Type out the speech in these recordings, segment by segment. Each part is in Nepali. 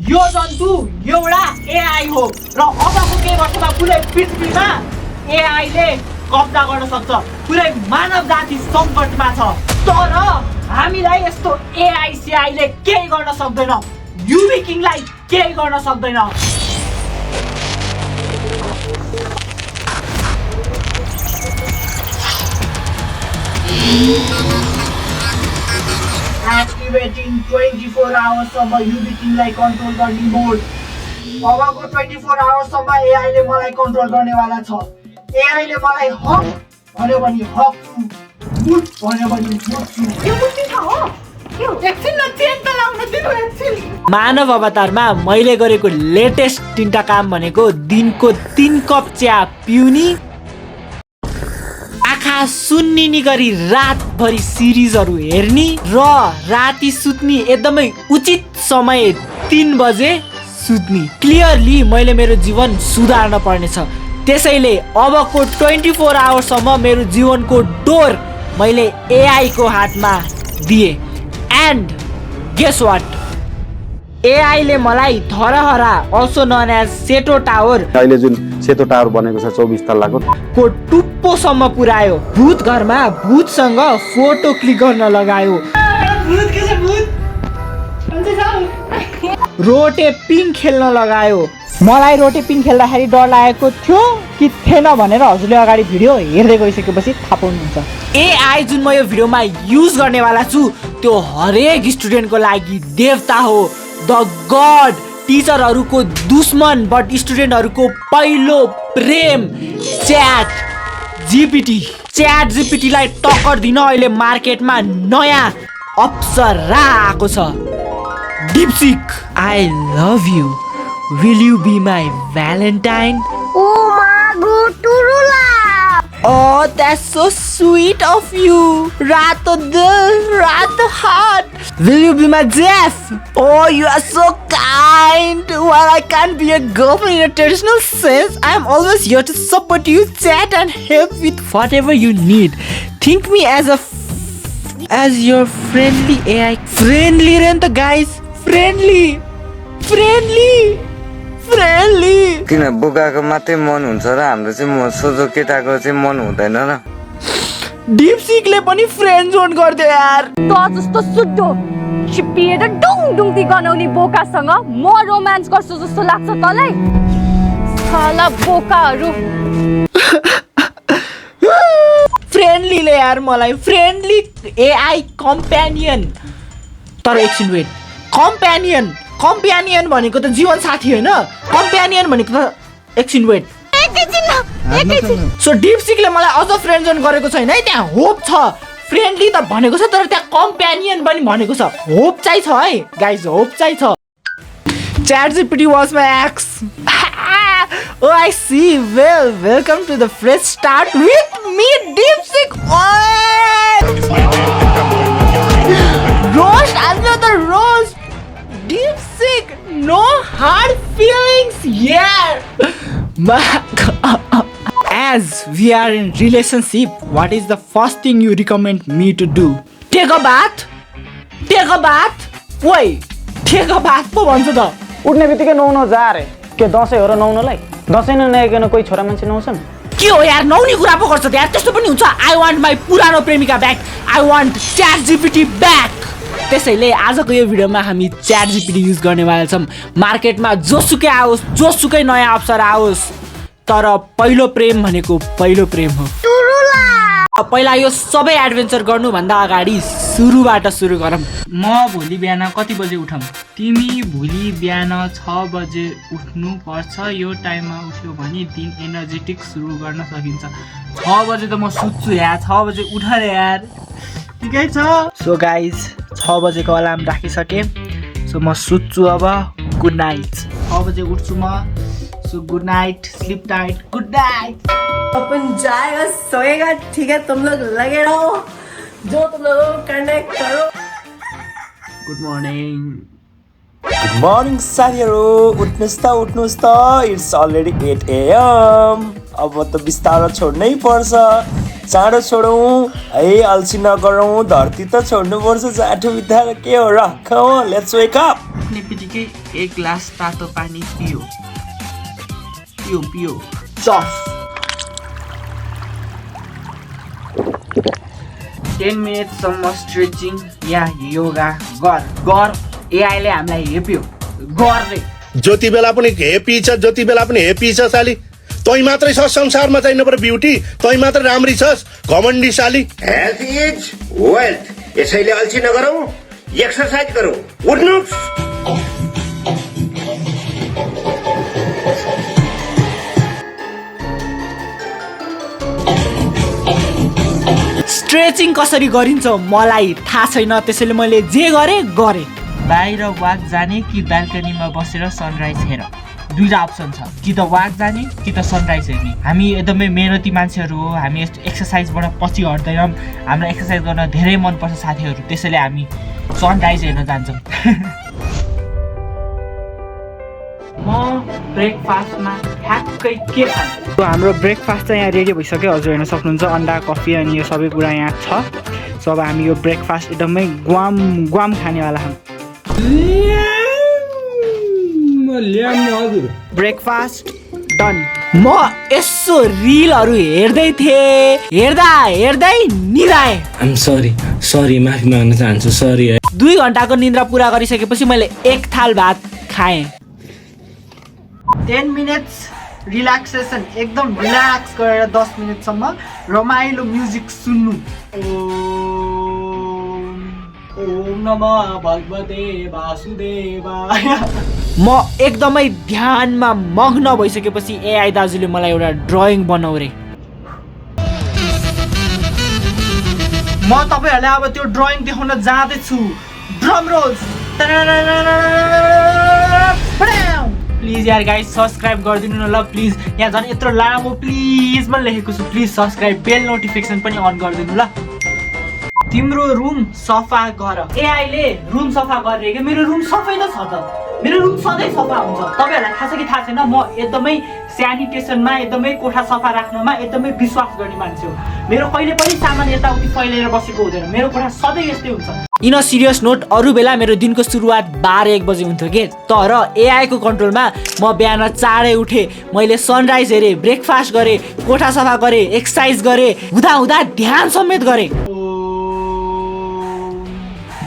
यो जन्तु एउटा एआई हो र अबको केही वर्षमा पुरै पृथ्वीमा एआईले कब्जा गर्न सक्छ। पुरै मानव जाति सङ्कटमा छ। तर हामीलाई यस्तो एआई सीआईले केही गर्न सक्दैन। युबी किङलाई केही गर्न सक्दैन। Activating 24 hours सम्म युबी किङलाई कन्ट्रोल गर्ने मोड। अबको 24 hours सम्म एआई ले मलाई कन्ट्रोल गर्नेवाला छ। एआई ले मलाई हक भन्यो भने हक छु, मुट भन्यो भने मुट छु। यो बुद्धि छ हो? यो एकछिन न चेन त लाउन दिनु एकछिन। मानव अवतारमा मैले गरेको लेटेस्ट 3टा काम भनेको दिनको 3 कप चिया पिउनी, आँखा सुन्निनी गरी रातभरि सिरिजहरू हेर्ने र राति सुत्ने एकदमै उचित समय 3 बजे सुत्ने। क्लियरली मैले मेरो जीवन सुधार्न पर्नेछ। त्यसैले अबको 24 आवर्ससम्म मेरो जीवनको डोर मैले एआई को हातमा दिए। एन्ड गेस वाट, एआई ले मलाई धरहरा अल्सो नन एज सेतो टावर, अहिले जुन सेतो टावर बनेको छ 24 तल्लाको को टुप्पोसम्म पुर्यायो। भूत घरमा भूतसँग फोटो क्लिक गर्न लगायो। रोटे पिङ खेल्न लगायो। मलाई रोटे पिङ खेल्दाखेरि डर लागेको थियो कि थिएन भनेर हजुरले अगाडि भिडियो हेर्दै गइसकेपछि थाहा पाउनुहुन्छ। एआई जुन म यो भिडियोमा युज गर्नेवाला छु त्यो हरेक स्टुडेन्टको लागि देवता हो, द गड, टिचरहरूको दुश्मन बट स्टुडेन्टहरूको पहिलो प्रेम। च्याट जिपिटीलाई टक्कर दिन अहिले मार्केटमा नयाँ अप्सरा आएको छ। DeepSeek, I love you, will you be my valentine? Oh, that's so sweet of you. Rato dil, rato heart. Will you be my Jeff? Oh, you are so kind. While I can't be a girlfriend in a traditional sense, I am always here to support you, chat and help with whatever you need. Think me as your friendly AI. Friendly rent the guys. Friendly. किन बोकाको मात्रै मन हुन्छ र हाम्रो चाहिँ सोझो केटाको चाहिँ मन हुँदैन र? डिपसिकले पनि फ्रेन्ड जोन गर्दै यार। त जस्तो सुड्डो चिपिएर डुङडुङती गनाउने बोकासँग म रोमान्स गर्छु जस्तो लाग्छ तँलाई? साला बोकाहरू। फ्रेन्डलीले यार मलाई फ्रेन्डली एआई कम्प्यानियन। तर एकछिन वेट, कम्प्यानियन भनेको त जीवन साथी होइन। कम्प्यानियन भनेको त एकछिन वेट। सो डिपसिकले मलाई अझ फ्रेन्ड जोन गरेको छैन है। त्यहाँ होप छ। फ्रेन्डली त भनेको छ तर त्यहाँ कम्प्यानियन पनि भनेको छ। होप चाहिँ छ है गाइज, होप चाहिँ छ। Chat GPT was my x. Oh, I see. Well, welcome to the fresh start with me, Deepseek. Roast, another roast. Deepseek, no hard feelings here. As we are in relationship, what is the first thing you recommend me to do? Take a bath. Wait, take a bath पो भन्छ त। उठ्ने बित्तिकै नुहाउन जा रे। के दसैँ हो र नुहाउनलाई? दसैँ ननुहाइकन कोही छोरा मान्छे नुहाउँछन्? के हो यार, नुहाउने कुरा पो गर्छ त यार। त्यस्तो पनि हुन्छ? आई वान्ट माई पुरानो प्रेमिका back. I want chat GPT back. त्यसैले आजको यो भिडियोमा हामी च्याट जिपिटी युज गर्नेवाला छौँ। मार्केटमा जोसुकै आओस्, जोसुकै नयाँ अप्सर आओस्, तर पहिलो प्रेम भनेको पहिलो प्रेम हो। पहिला यो सबै एडभेन्चर गर्नुभन्दा अगाडि सुरुबाट सुरु गरौँ। म भोलि बिहान कति बजे उठौँ? तिमी भोलि बिहान 6 बजे उठ्नु पर्छ। यो टाइममा उठ्यो भने दिन एनर्जेटिक सुरु गर्न सकिन्छ। 6 बजे त म सुत्छु यार। 6 बजे उठ रे यार। ठिकै छ। सो गाइज 6 बजेको अलार्म राखिसकेँ। सो म सुत्छु अब। Good night. 6 बजे उठ्छु म। So good night, sleep tight, good night. Upon जाएगा सोएगा, ठीक है? तुम लोग लगे रहो, जो तुम लोगों को करना है करो। Good morning. गुड मर्निङ साथीहरू, उठ्नुहोस् त, इट्स अलरेडी 8 AM। अब त बिस्तारो छोड्नै पर्छ। चाँडो छोडौँ है, अल्छी नगरौँ। धरती त छोड्नुपर्छ, जाठो बिताएर के हो र? Let's wake up. उठ्ने बित्तिकै एक ग्लास तातो पानी पियो पियो पियो चफ 10 मिनटसम्म स्ट्रेचिङ या योगा गर एआईले हामीलाई हेप्यो गर रे जति बेला पनि हेप्पी छ साली तै मात्रै छ संसारमा चाहिँ नपर ब्युटी तै मात्रै राम्री छस् घमण्डी साली हेल्थ इज वेल्थ यसैले अल्छी नगरौँ एक्सरसाइज गरौँ उठ्नुहोस् स्ट्रेचिङ कसरी गरिन्छ मलाई थाहा छैन त्यसैले मैले जे गरे बाहिर वाक जाने कि बाल्कनीमा बसेर सनराइज हेर दुईटा अप्सन छ कि त वाक जाने कि त सनराइज हेर्ने हामी एकदमै मेहनती मान्छेहरू हो हामी यस्तो एक्सर्साइजबाट पछि हट्दैनौँ हामीलाई एक्सर्साइज गर्न धेरै मनपर्छ साथीहरू त्यसैले हामी सनराइज हेर्न जान्छौँ म ब्रेकफास्टमा ठ्याक्कै के खान्छु हाम्रो ब्रेकफास्ट चाहिँ यहाँ रेडी भइसक्यो हजुर हेर्न सक्नुहुन्छ अन्डा कफी अनि यो सबै कुरा यहाँ छ सो अब हामी यो ब्रेकफास्ट एकदमै ग्वाम खानेवाला छौँ ब्रेकफास्ट डन म यसो रिलहरू हेर्दै थिएँ हेर्दै निदाएँ आइम सरी माफी माग्न चाहन्छु सरी 2 घन्टाको निद्रा पुरा गरिसकेपछि मैले एक थाल भात खाएँ 10 मिनट्स रिल्याक्सेसन एकदम रिल्याक्स गरेर 10 मिनटसम्म रमाइलो म्युजिक सुन्नु ओम नमः भगवते वासुदेवाय म एकदमै ध्यानमा मग्न भइसकेपछि एआई दाजुले मलाई एउटा ड्रइङ बनाऊ रे म तपाईहरुलाई अब त्यो ड्रइङ देखाउन जाँदैछु ड्रम रोल्स प्लिज यार गाइस सब्स्क्राइब गरिदिनु न ल प्लिज यहाँ झन् यत्रो लामो प्लिज म लेखेको छु प्लिज सब्स्क्राइब बेल नोटिफिकेसन पनि अन गरिदिनु ल तिम्रो रुम सफा गर एआईले रुम सफा गरे के मेरो रुम सफै नै छ त मेरो रुम सधैँ सफा हुन्छ तपाईहरुलाई थाहा छ कि थाहा छैन म एकदमै स्यानिटेसनमा एकदमै कोठा सफा राख्नमा एकदमै विश्वास गर्ने मान्छे हो मेरो कहिले पनि सामान यताउति फैलिएर बसेको हुँदैन मेरो कोठा सधैँ यस्तै हुन्छ इन अ सिरियस नोट अरू बेला मेरो दिनको सुरुवात 12-1 बजे हुन्थ्यो के तर एआई को कन्ट्रोलमा म बिहान चाँडै उठे मैले सनराइज हेरेँ ब्रेकफास्ट गरेँ कोठा सफा गरेँ एक्सर्साइज गरेँ हुँदा ध्यान समेत गरेँ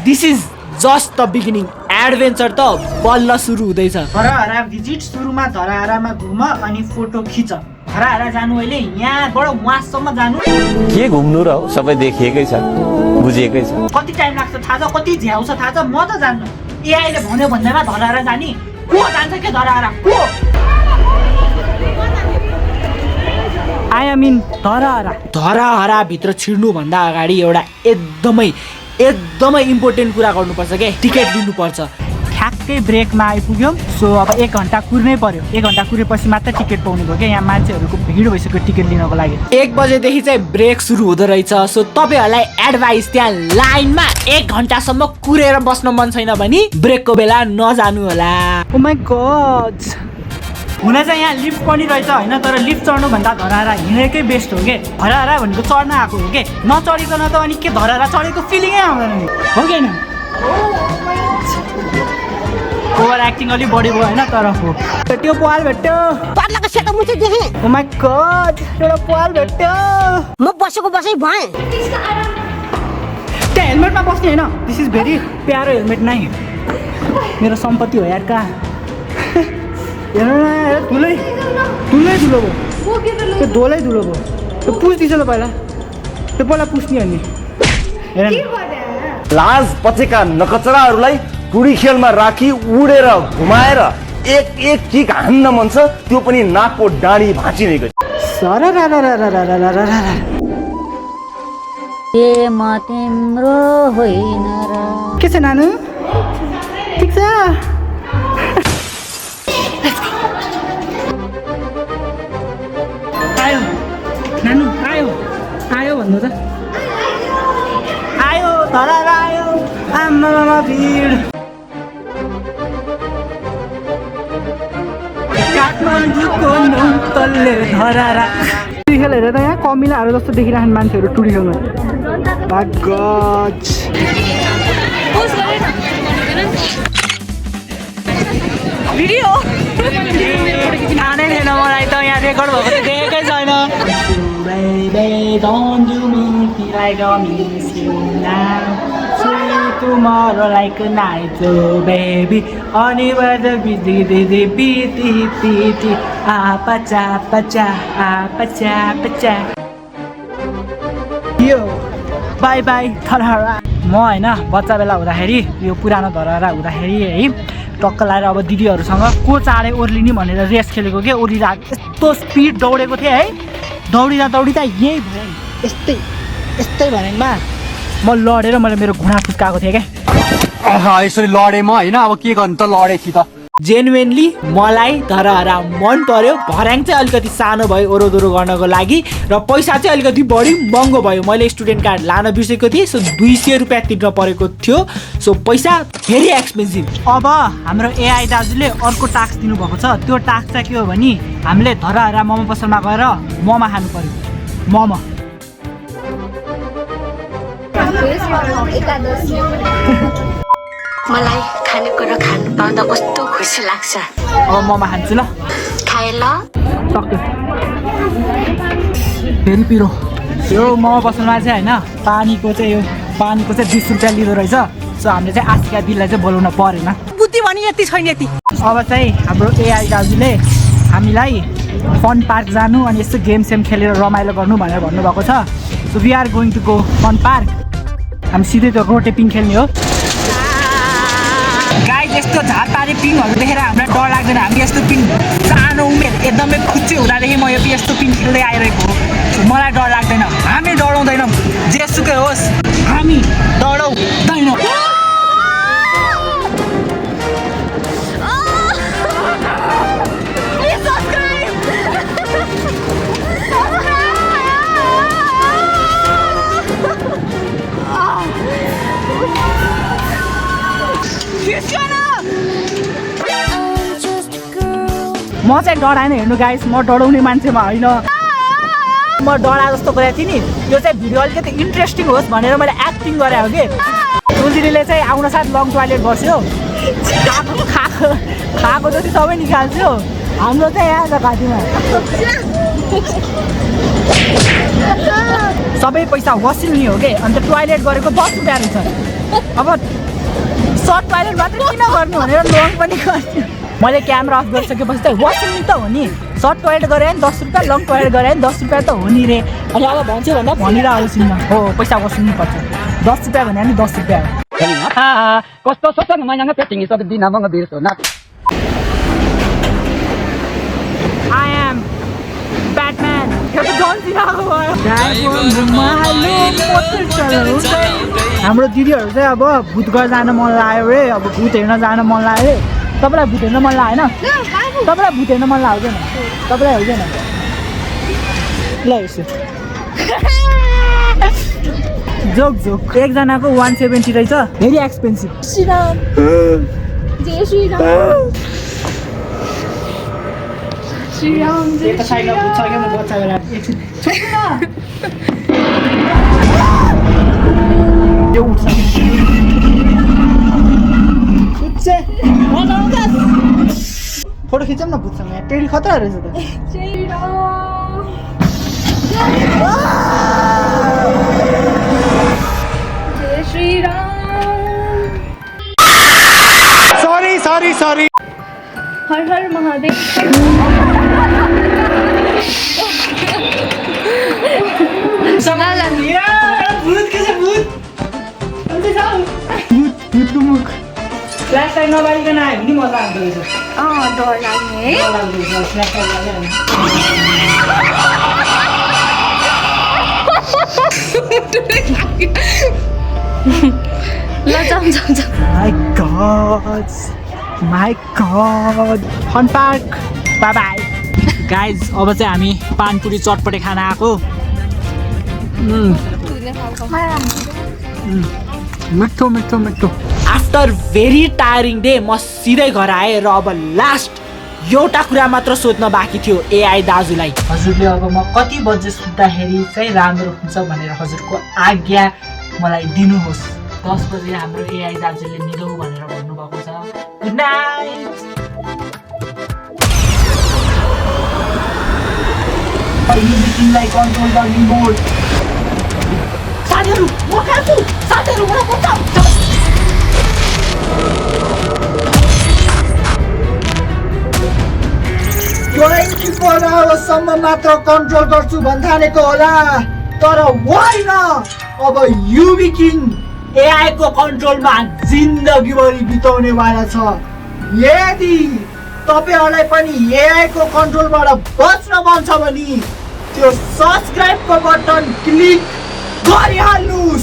this is just the beginning adventure त बल्ल सुरु हुँदैछ धराहरा भिजिट सुरुमा धराहरामा घुम अनि फोटो खिच धराहरा जानु अहिले यहाँबाट वहाँसम्म जानु के घुम्नु र सबै देखिएकै छ बुझिएकै छ कति टाइम लाग्छ थाहा छ कति झ्याउ छ थाहा छ म त जान्नु एआईले भन्यो भन्दैमा धराहरा जाने को जान्छ के धराहरा को आई मिन धराहरा भित्र छिर्नु भन्दा अगाडि एउटा एकदमै इम्पोर्टेन्ट कुरा गर्नुपर्छ के टिकट लिनुपर्छ ठ्याक्कै ब्रेकमा आइपुग्यौँ सो अब 1 घन्टा कुर्नै पर्यो 1 घन्टा कुरेपछि मात्र टिकट पाउनु भयो क्या यहाँ मान्छेहरूको भिड भइसक्यो टिकट लिनको लागि 1 बजेदेखि चाहिँ ब्रेक सुरु हुँदो रहेछ सो तपाईँहरूलाई एडभाइस त्यहाँ लाइनमा 1 घन्टासम्म कुरेर बस्न मन छैन भने ब्रेकको बेला नजानु होला ओ माई गॉड हुन चाहिँ यहाँ लिफ्ट पनि रहेछ होइन तर लिफ्ट चढ्नुभन्दा धराहरा हिँडेकै बेस्ट हो के धराहरा भनेको चढ्न आएको हो के नचढिकन त अनि के धराहरा चढेको फिलिङै आउँदैन नि हो कि होइन ओभर एक्टिङ अलिक बढी भयो होइन तर हो त्यो पाल भेट्यो ओ माई गॉड एउटा पाल भेट्यो म बसेको बसै भएँ त्यहाँ हेलमेटमा बस्ने होइन दिस इज भेरी प्यारो हेलमेट नै मेरो सम्पत्ति हो यार कहाँ हेर्नु न ठुलै ठुलो भयो त्यो धोलै ठुलो भयो त्यो पुस्दिछ ल पहिला त्यो पहिला पुस्ने हो नि हेर लाज पचेका नकचराहरूलाई टुडी खेलमा राखी उडेर घुमाएर एक किक हान्न मन छ त्यो पनि नाकको डाँडी भाँचिने गरी म तिम्रो होइन र के छ नानु ठिक छ आयो नानु आयो भन्नु त आयो धराहरा आयो आमामा भिड काठमाडौँको नौ तल्ले धराहरा टुडी खेल हेरेर त यहाँ कमिलाहरू जस्तो देखिरहने मान्छेहरू टुडी खेलमा भिडियो खानै थिएन मलाई त यहाँ रेकर्ड भएको त देखेकै छैन Baby, don't you make me like I miss you now. Sweet tomorrow like a night, oh baby. Only where the beat, apacha, pacha, apacha, pacha. Yo, bye bye, Dharahara. म हैन बच्चा बेला हुँदाखेरि यो पुरानो धरहरा हुँदाखेरि है टक्क लाएर अब दिदीहरूसँग को चाँडै ओर्लिने भनेर रेस खेलेको के ओर्लिरहेको यस्तो स्पिड दौडेको थिएँ है दौडिँदा यही भयो यस्तै भनेमा म लडेर मैले मेरो घुँडा फुस्काएको थिएँ क्या यसरी लडे म होइन अब के गर्नु त लडे कि त जेन्युनली मलाई धरहरा मन पर्यो भर्याङ चाहिँ अलिकति सानो भयो ओरोदोरो गर्नको लागि र पैसा चाहिँ अलिकति बढी महँगो भयो मैले स्टुडेन्ट कार्ड लान बिर्सेको थिएँ सो 200 रुपियाँ तिर्न परेको थियो सो पैसा भेरी एक्सपेन्सिभ अब हाम्रो एआई दाजुले अर्को टास्क दिनुभएको छ त्यो टास्क चाहिँ के हो भने हामीले धरहरा मोमो पसलमा गएर मोमो खानु पर्यो मोमो मलाई खानेकुरा खानु पाउँदा कस्तो खुसी लाग्छ अब मोमो खान्छु ल खाए ल सक्यो फेरि पिरो यो मोमो पसलमा चाहिँ होइन पानीको चाहिँ 20 रुपियाँ लिँदो रहेछ सो हामीले चाहिँ आशिका दिदीलाई चाहिँ बोलाउन परेन बुद्धि भने यति छैन यति अब चाहिँ हाम्रो एआई दाजुले हामीलाई फन पार्क जानु अनि यस्तो गेम सेम खेलेर रमाइलो गर्नु भनेर भन्नुभएको छ so we are going to go fun park हामी सिधै त्यो रोटेपिङ खेल्ने हो गाइस यस्तो झारपारे पिङहरू देखेर हामीलाई डर लाग्दैन हामी यस्तो पिङ सानो उमेर एकदमै खुच्चे हुँदादेखि म यो यस्तो पिङ खेल्दै आइरहेको हो मलाई डर लाग्दैन हामी डराउँदैनौँ जेसुकै होस् हामी डराउँदैनौँ म चाहिँ डराएन हेर्नु गाइस म डराउने मान्छेमा होइन म डरा जस्तो गरेको थिएँ नि यो चाहिँ भिडियो अलिकति इन्ट्रेस्टिङ होस् भनेर मैले एक्टिङ गरे हो कि तुलसीले चाहिँ आउन साथ लङ टोयलेट बस्यो खाएको जति सबै निकाल्थ्यो हाम्रो चाहिँ यहाँ छ घाँटीमा सबै पैसा वसिल्ने हो कि अन्त टोयलेट गरेको 10 रुपियाँ रहेछ अब सर्ट टोयलेट मात्रै किन गर्नु भनेर लङ पनि गर्थ्यो मैले क्यामेरा अफ गरिसकेपछि चाहिँ वसिल्ने त हो नि सर्ट टोयलेट गरे नि 10 रुपियाँ लङ टोयलेट गरे नि 10 रुपियाँ त हो नि रे अनि अब भन्छु भन्दा भनिरहेको छु हो पैसा वसिल्नु पर्छ 10 रुपियाँ भने नि 10 रुपियाँ कस्तो सोच्नु मैसँग पेटिङ सक्दिन म बिर्सो न I am Batman. हाम्रो दिदीहरू चाहिँ अब भूत घर जान मन लाग्यो रे अब भूत हेर्न जान मन लाग्यो रे तपाईँलाई भूत हेर्न मन लाग्यो होइन तपाईँलाई भूत हेर्न मन लाग्दैन तपाईँलाई हुँदैन ल यसो जोक एकजनाको 170 रहेछ भेरी एक्सपेन्सिभ श्रीराम जय श्रीराम श्रीराम जय फोटो खिचौँ न भूतसँग यहाँ टेडी खतरा रहेछ त जय श्रीराम सरी हर हर महादेव भूतको मुख फ्ल्यास लाइट नबालिकन आयो भने मजा आउँदो रहेछ डर लाग्ने है ल जाऊ My God fun park bye bye guys अब चाहिँ हामी पानपुरी चटपटे खान आएको मिठो आफ्टर भेरी टायरिङ डे म सिधै घर आएँ र अब लास्ट एउटा कुरा मात्र सोध्न बाँकी थियो एआई दाजुलाई हजुरले अब म कति बजे सुत्दाखेरि चाहिँ राम्रो हुन्छ भनेर हजुरको आज्ञा मलाई दिनुहोस् 10 बजे हाम्रो एआई दाजुले निदौ भनेर भन्नुभएको छ गुड नाइट। युबिकिङलाई कन्ट्रोल गर्ने मोड। साथीहरू म कहाँ छु? साथीहरू मलाई बचाऊ। सम्म मात्र कन्ट्रोल गर्छु भन्थानेको होला, तर होइन। अब युबी किङ एआई को कन्ट्रोलमा जिन्दगीभरि बिताउनेवाला छ। यदि तपाईहरुलाई पनि एआई को कन्ट्रोलबाट बच्न मन छ भने त्यो सब्स्क्राइबको बटन क्लिक गरिहाल्नुस्।